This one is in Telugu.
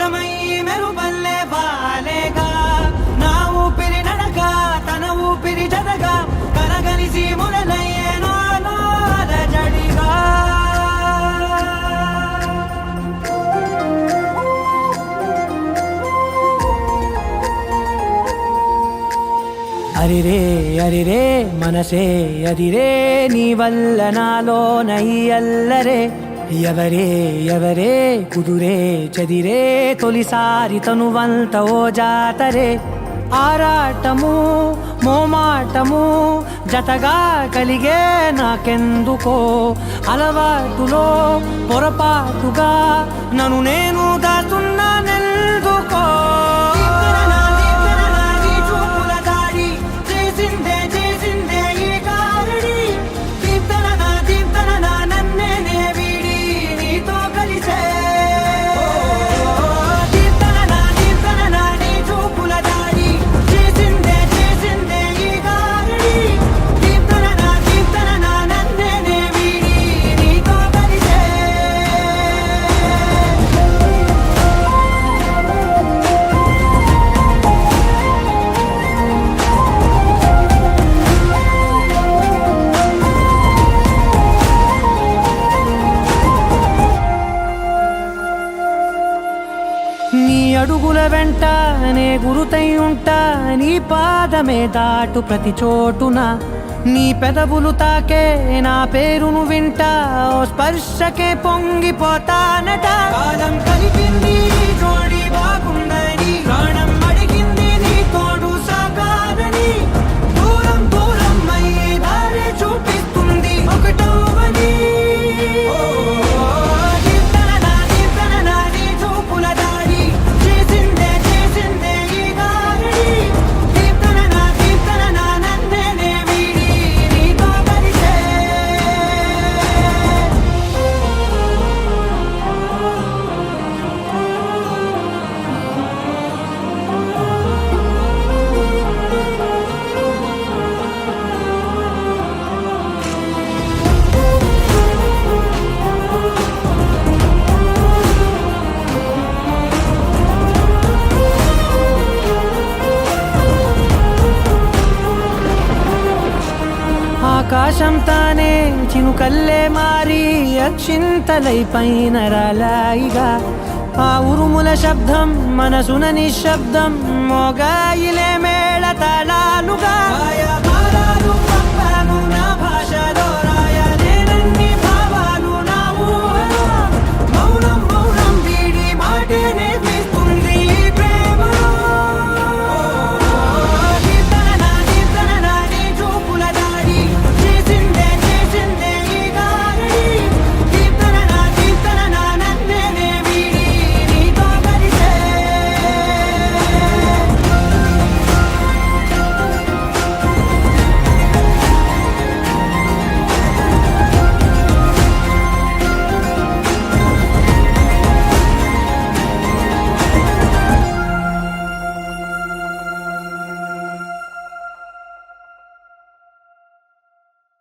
నిజమయ్యి మెరుపల్లే బాలేగా నా ఊపిరి నడక తన ఊపిరి జతగా కలగలిసి మొదలయ్యే నాలో అలజడిగా అరిరే అరిరే మనసే అరిరే నీ వల్ల నాలో నయ్యల్లరే ఎవరే ఎవరే కుదురే చదిరే తొలిసారి తనువంత ఓ జాతరే ఆరాటము మోమాటము జతగా కలిగే నాకెందుకో అలవాటులో పొరపాటుగా నన్ను నేను దాస్తున్నానెందుకో నీ అడుగుల వెంట నే గురుతై ఉంటా నీ పాదమే దాటు ప్రతి చోటున నీ పెదవులు తాకే నా పేరును వింటా ఓ స్పర్శకే పొంగిపోతానట కాలం కలిపింది జోడి బాగుందని ప్రాణం అడిగింది నీ తోడు సాగాలని దూరం దూరం అయ్యి దారి చూపిస్తుంది ఒకటవని ఆకాశం తానే చినుకల్లే మారి అక్షింతలై పైన రాలాయిగా ఆ ఉరుముల శబ్దం మనసున నిశ్శబ్దం మోగాయిలే మేళ తాళాలుగా